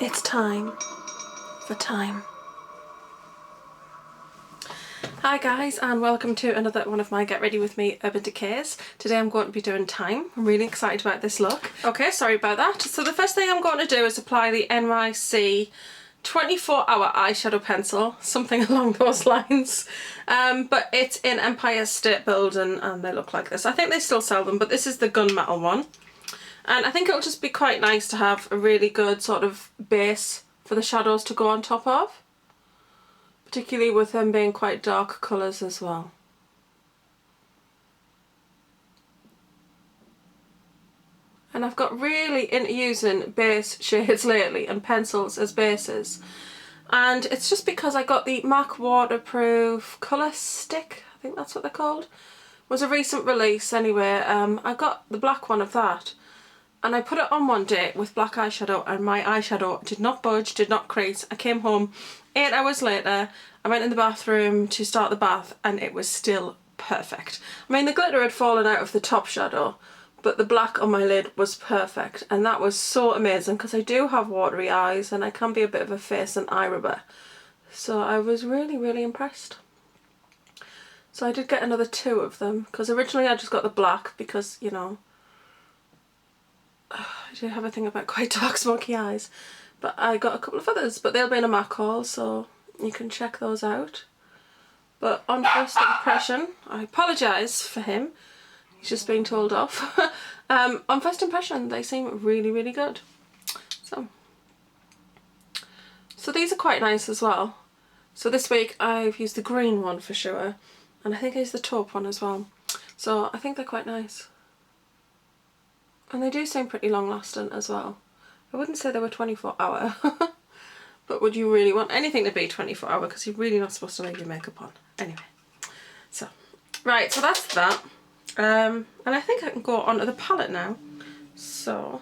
It's time for time. Hi guys, and welcome to another one of my Get Ready With Me Urban Decays. Today I'm going to be doing Time. I'm really excited about this look. Okay, sorry about that. So the first thing I'm going to do is apply the NYC 24-hour eyeshadow pencil, something along those lines. But it's in Empire State Building and they look like this. I think they still sell them, but this is the gunmetal one. And I think it'll just be quite nice to have a really good sort of base for the shadows to go on top of. Particularly with them being quite dark colours as well. And I've got really into using base shades lately and pencils as bases. And it's just because I got the MAC Waterproof Colour Stick, I think that's what they're called. It was a recent release anyway. I got the black one of that. And I put it on one day with black eyeshadow and my eyeshadow did not budge, did not crease. I came home 8 hours later, I went in the bathroom to start the bath and it was still perfect. I mean, the glitter had fallen out of the top shadow, but the black on my lid was perfect. And that was so amazing because I do have watery eyes and I can be a bit of a face and eye rubber. So I was really, really impressed. So I did get another 2 of them because originally I just got the black because, you know, I do have a thing about quite dark smoky eyes, but I got a couple of others, but they'll be in a MAC haul, so you can check those out. But on first impression, I apologise for him, he's just being told off. On first impression they seem really, really good. So these are quite nice as well. So this week I've used the green one for sure, and I think I used the taupe one as well. So I think they're quite nice. And they do seem pretty long lasting as well. I wouldn't say they were 24-hour, but would you really want anything to be 24-hour because you're really not supposed to leave your makeup on. Anyway, so, right, so that's that. And I think I can go onto the palette now. So,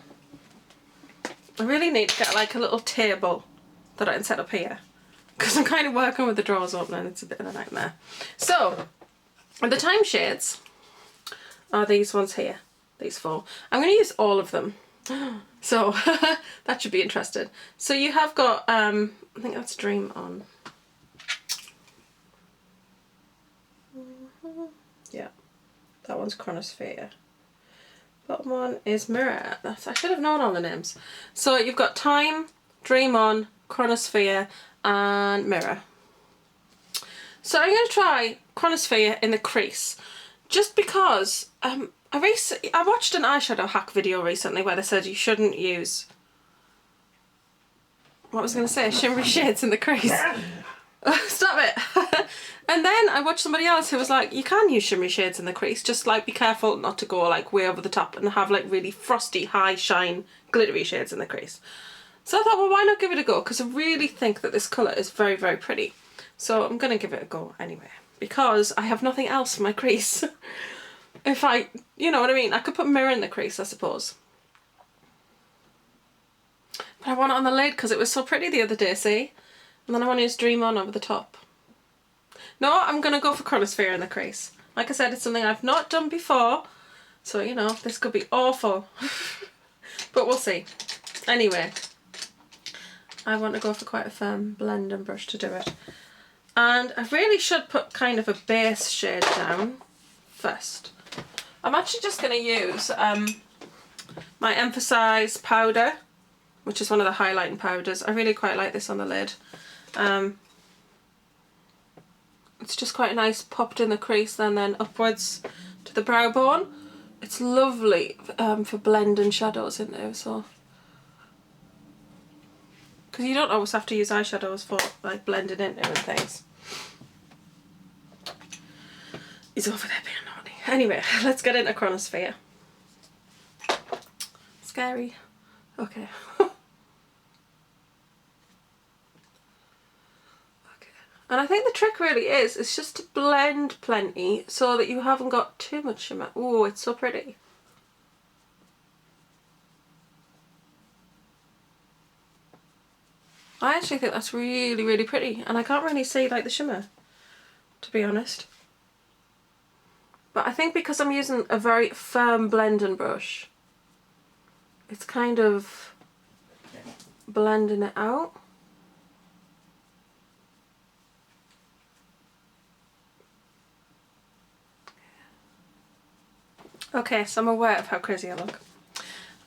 I really need to get like a little table that I can set up here because I'm kind of working with the drawers open and it's a bit of a nightmare. So, the Time shades are these ones here. These 4. I'm going to use all of them, so that should be interesting. So you have got, I think that's Dream On. Yeah, that one's Chronosphere. Bottom one is Mirror. I should have known all the names. So you've got Time, Dream On, Chronosphere and Mirror. So I'm going to try Chronosphere in the crease, just because I watched an eyeshadow hack video recently where they said you shouldn't use, what was I going to say, shimmery shades in the crease. Stop it. And then I watched somebody else who was like, you can use shimmery shades in the crease, just like be careful not to go like way over the top and have like really frosty, high shine, glittery shades in the crease. So I thought, well, why not give it a go? Because I really think that this colour is very, very pretty. So I'm going to give it a go anyway, because I have nothing else for my crease. If I, you know what I mean, I could put Mirror in the crease, I suppose. But I want it on the lid because it was so pretty the other day, see? And then I want to use Dream On over the top. No, I'm going to go for Chronosphere in the crease. Like I said, it's something I've not done before. So, you know, this could be awful. But we'll see. Anyway, I want to go for quite a firm blending brush to do it. And I really should put kind of a base shade down first. I'm actually just going to use my Emphasize powder, which is one of the highlighting powders. I really quite like this on the lid. It's just quite a nice popped in the crease and then upwards to the brow bone. It's lovely for blending shadows in there, so. Because you don't always have to use eyeshadows for like blending into and things. He's over there being naughty. Anyway, let's get into Chronosphere. Scary. Okay. Okay. And I think the trick really is just to blend plenty so that you haven't got too much shimmer. Oh, it's so pretty. I actually think that's really, really pretty, and I can't really see like the shimmer, to be honest. But I think because I'm using a very firm blending brush, it's kind of blending it out. Okay, so I'm aware of how crazy I look.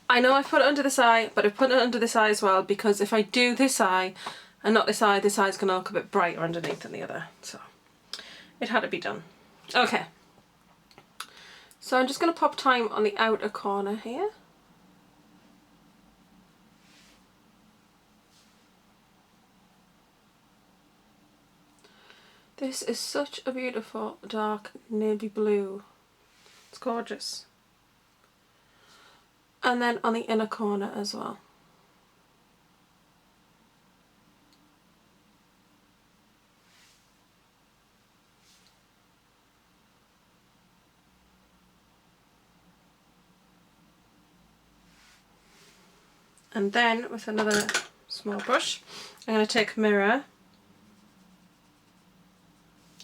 I know I've put it under this eye, but I've put it under this eye as well because if I do this eye and not this eye's going to look a bit brighter underneath than the other. So it had to be done. Okay. So I'm just going to pop time on the outer corner here. This is such a beautiful dark navy blue. It's gorgeous. And then on the inner corner as well. And then with another small brush, I'm going to take a mirror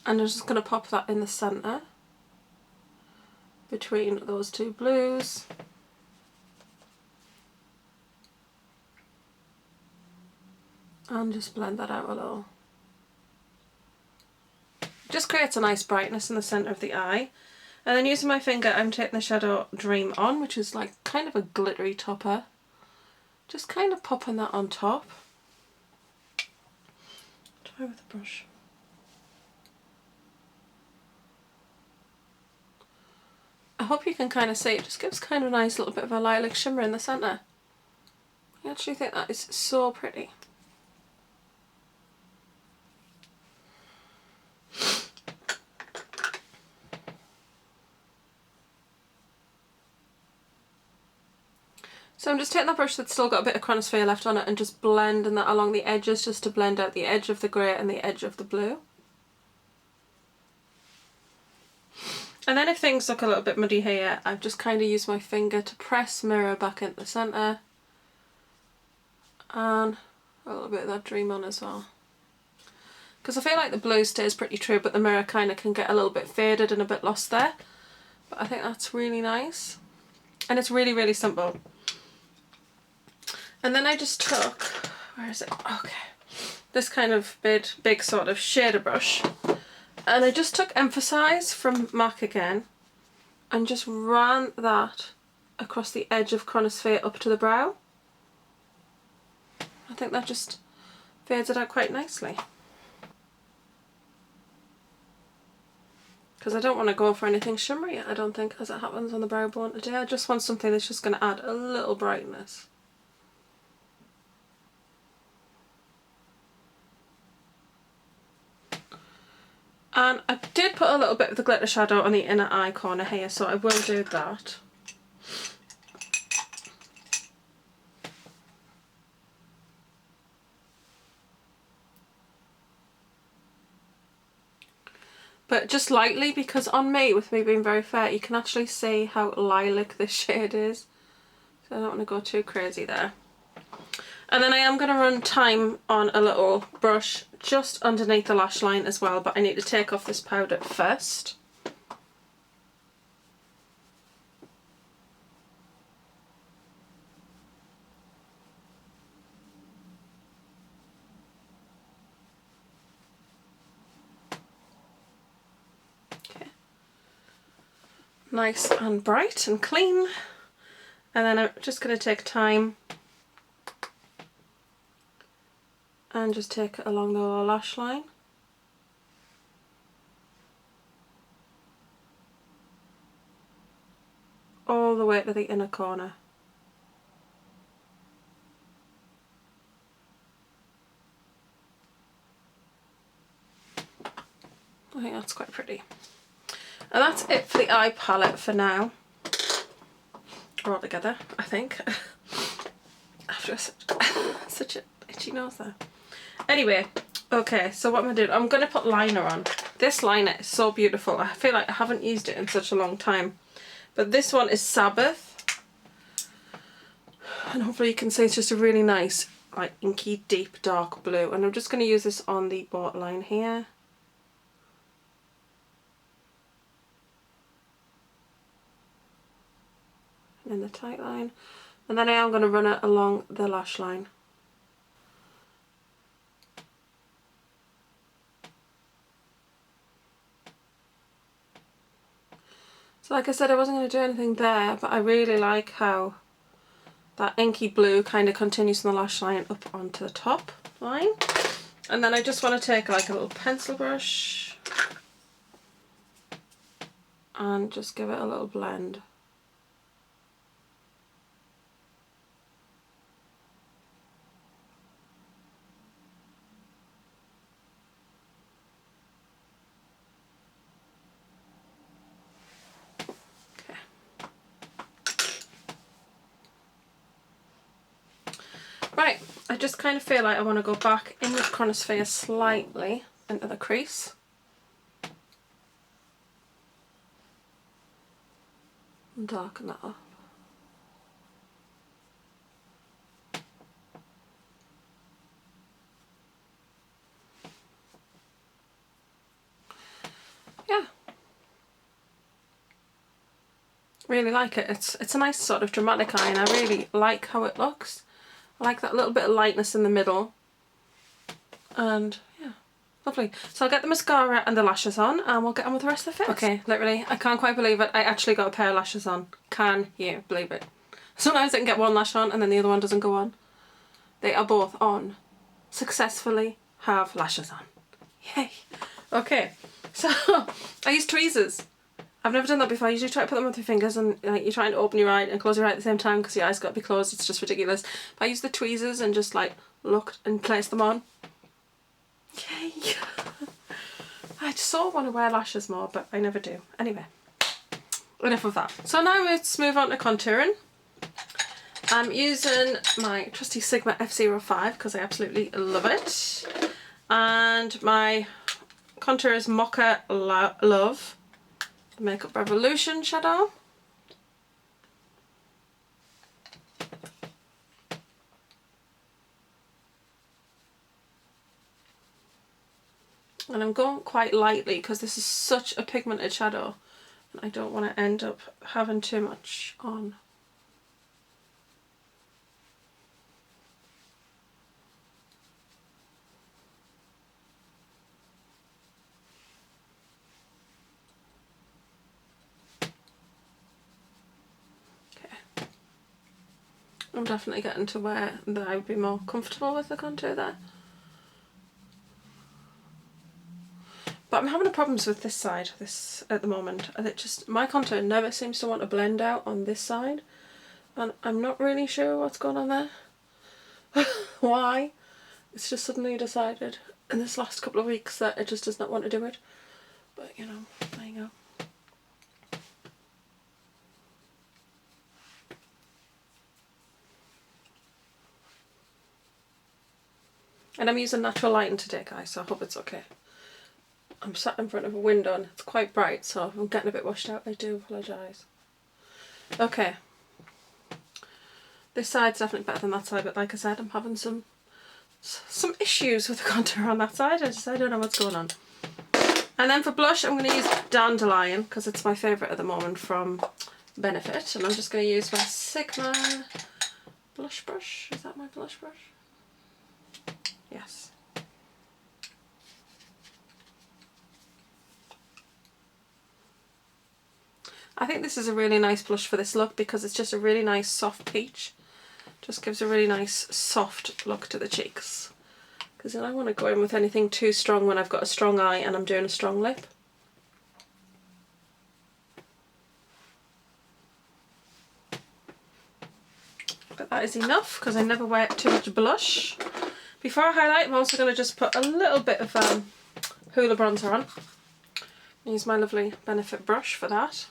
and I'm just going to pop that in the centre between those two blues. And just blend that out a little. Just creates a nice brightness in the centre of the eye. And then using my finger, I'm taking the shadow Dream On, which is like kind of a glittery topper. Just kind of popping that on top. Try with the brush. I hope you can kind of see it just gives kind of a nice little bit of a lilac shimmer in the centre. I actually think that is so pretty. So I'm just taking that brush that's still got a bit of chromosphere left on it and just blending that along the edges just to blend out the edge of the grey and the edge of the blue. And then if things look a little bit muddy here, I've just kind of used my finger to press mirror back into the centre. And a little bit of that Dream On as well. Because I feel like the blue stays pretty true, but the mirror kind of can get a little bit faded and a bit lost there. But I think that's really nice. And it's really, really simple. And then I just took, where is it? Okay. This kind of big sort of shader brush. And I just took Emphasize from MAC again and just ran that across the edge of Chronosphere up to the brow. I think that just fades it out quite nicely. Because I don't want to go for anything shimmery, I don't think, as it happens on the brow bone today. I just want something that's just going to add a little brightness. And I did put a little bit of the glitter shadow on the inner eye corner here, so I will do that. But just lightly, because on me, with me being very fair, you can actually see how lilac this shade is. So I don't want to go too crazy there. And then I am going to run time on a little brush just underneath the lash line as well, but I need to take off this powder first. Okay. Nice and bright and clean. And then I'm just going to take time and just take it along the lower lash line. All the way to the inner corner. I think that's quite pretty. And that's it for the eye palette for now. Or altogether, I think. After such a itchy nose there. Anyway, okay, so what am I doing? I'm going to put liner on. This liner is so beautiful. I feel like I haven't used it in such a long time. But this one is Sabbath. And hopefully you can see it's just a really nice, like, inky, deep, dark blue. And I'm just going to use this on the borderline here. In the tight line, and then I am going to run it along the lash line. So like I said, I wasn't going to do anything there, but I really like how that inky blue kind of continues from the lash line up onto the top line. And then I just want to take like a little pencil brush and just give it a little blend. Right, I just kind of feel like I want to go back in with Chronosphere slightly into the crease. And darken that up. Yeah. Really like it. It's a nice sort of dramatic eye and I really like how it looks. I like that little bit of lightness in the middle. And yeah, lovely. So I'll get the mascara and the lashes on and we'll get on with the rest of the face. Okay, literally, I can't quite believe it. I actually got a pair of lashes on. Can you believe it? Sometimes I can get one lash on and then the other one doesn't go on. They are both on. Successfully have lashes on. Yay. Okay, so I use tweezers. I've never done that before. I usually try to put them with your fingers and like you're trying to open your eye and close your eye at the same time because your eyes got to be closed. It's just ridiculous. But I use the tweezers and just like look and place them on. Yay! I so want to wear lashes more, but I never do. Anyway, enough of that. So now let's move on to contouring. I'm using my trusty Sigma F05 because I absolutely love it. And my contour is Mocha Love. Makeup Revolution shadow. And I'm going quite lightly because this is such a pigmented shadow and I don't want to end up having too much on. I'm definitely getting to where I would be more comfortable with the contour there. But I'm having problems with this side at the moment. And it just, my contour never seems to want to blend out on this side. And I'm not really sure what's going on there. Why? It's just suddenly decided in this last couple of weeks that it just does not want to do it. But you know, there you go. And I'm using natural lighting today, guys, so I hope it's okay. I'm sat in front of a window and it's quite bright, so if I'm getting a bit washed out, I do apologise. Okay. This side's definitely better than that side, but like I said, I'm having some issues with the contour on that side. I don't know what's going on. And then for blush, I'm going to use Dandelion, because it's my favourite at the moment from Benefit. And I'm just going to use my Sigma blush brush. Is that my blush brush? Yes. I think this is a really nice blush for this look because it's just a really nice soft peach. Just gives a really nice soft look to the cheeks. Because I don't want to go in with anything too strong when I've got a strong eye and I'm doing a strong lip. But that is enough because I never wear too much blush. Before I highlight, I'm also going to just put a little bit of Hoola bronzer on. Use my lovely Benefit brush for that.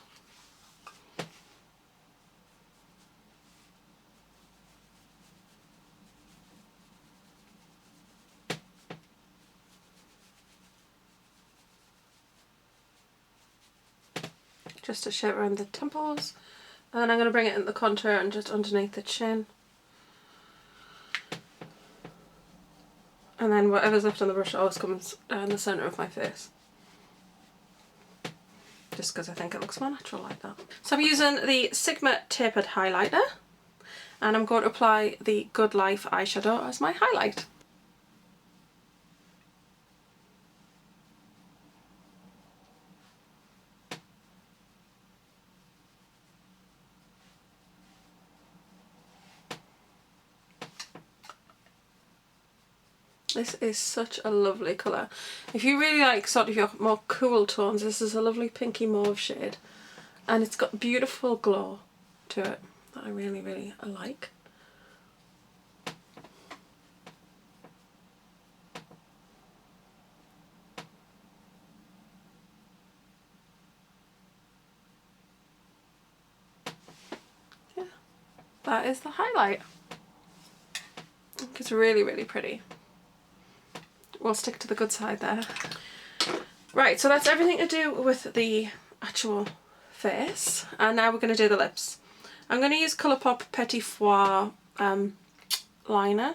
Just to shape around the temples. And then I'm going to bring it in the contour and just underneath the chin. And then whatever's left on the brush always comes down the centre of my face. Just because I think it looks more natural like that. So I'm using the Sigma Tapered Highlighter. And I'm going to apply the Good Life eyeshadow as my highlight. This is such a lovely colour. If you really like sort of your more cool tones, this is a lovely pinky mauve shade. And it's got beautiful glow to it that I really, really like. Yeah, that is the highlight. I think it's really, really pretty. We'll stick to the good side there. Right, so that's everything to do with the actual face, and now we're going to do the lips. I'm going to use Colourpop Petit Foie liner.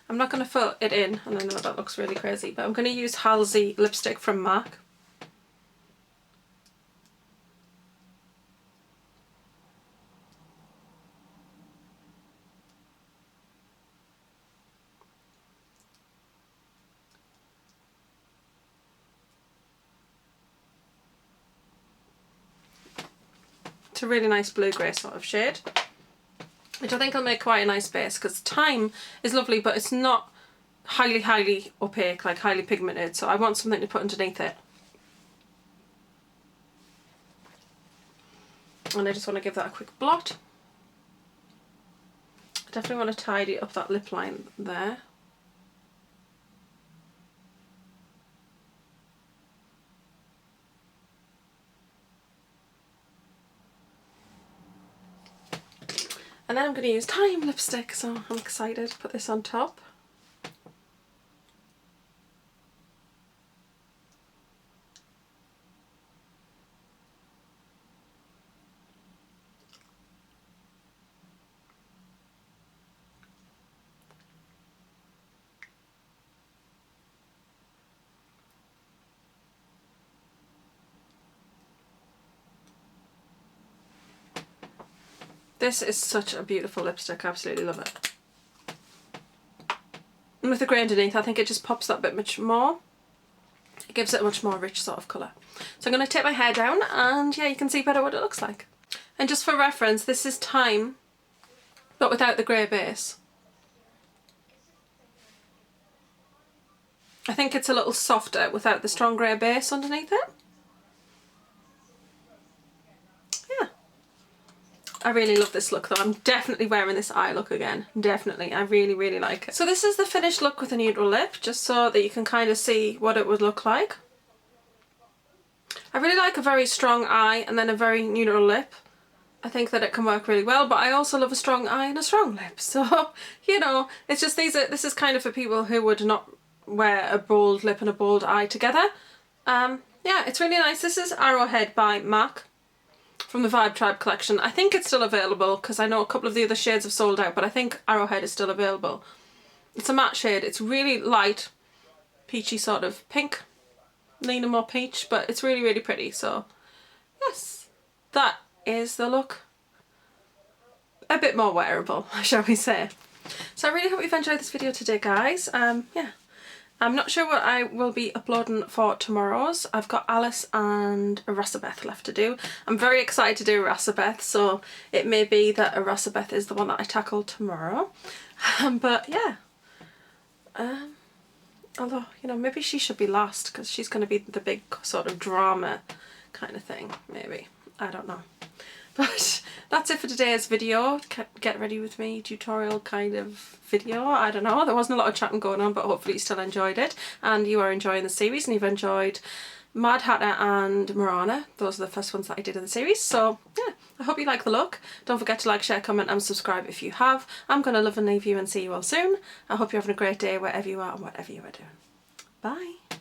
I'm not going to fill it in, and I know that looks really crazy, but I'm going to use Halsey lipstick from MAC. It's a really nice blue-grey sort of shade, which I think will make quite a nice base, because Thyme is lovely, but it's not highly, highly opaque, like highly pigmented, so I want something to put underneath it. And I just want to give that a quick blot. I definitely want to tidy up that lip line there. And then I'm going to use Thyme lipstick, so I'm excited to put this on top. This is such a beautiful lipstick, I absolutely love it. And with the grey underneath, I think it just pops that bit much more. It gives it a much more rich sort of colour. So I'm going to take my hair down, and yeah, you can see better what it looks like. And just for reference, this is Thyme, but without the grey base. I think it's a little softer without the strong grey base underneath it. I really love this look though. I'm definitely wearing this eye look again. Definitely. I really, really like it. So this is the finished look with a neutral lip, just so that you can kind of see what it would look like. I really like a very strong eye and then a very neutral lip. I think that it can work really well, but I also love a strong eye and a strong lip. So, you know, it's just this is kind of for people who would not wear a bold lip and a bold eye together. Yeah, it's really nice. This is Arrowhead by MAC. From the Vibe Tribe collection. I think it's still available, because I know a couple of the other shades have sold out, but I think Arrowhead is still available. It's a matte shade. It's really light, peachy sort of pink, leaning more peach, but it's really, really pretty. So yes, that is the look. A bit more wearable, shall we say. So I really hope you've enjoyed this video today, guys. Yeah. I'm not sure what I will be uploading for tomorrow's. I've got Alice and Erasabeth left to do. I'm very excited to do Erasabeth, so it may be that Erasabeth is the one that I tackle tomorrow. But yeah. Although, you know, maybe she should be last, because she's going to be the big sort of drama kind of thing, maybe. I don't know. But that's it for today's video. Get ready with me tutorial kind of video. I don't know. There wasn't a lot of chatting going on, but hopefully you still enjoyed it and you are enjoying the series and you've enjoyed Mad Hatter and Marana. Those are the first ones that I did in the series. So yeah, I hope you like the look. Don't forget to like, share, comment and subscribe if you have. I'm going to love and leave you and see you all soon. I hope you're having a great day wherever you are and whatever you are doing. Bye.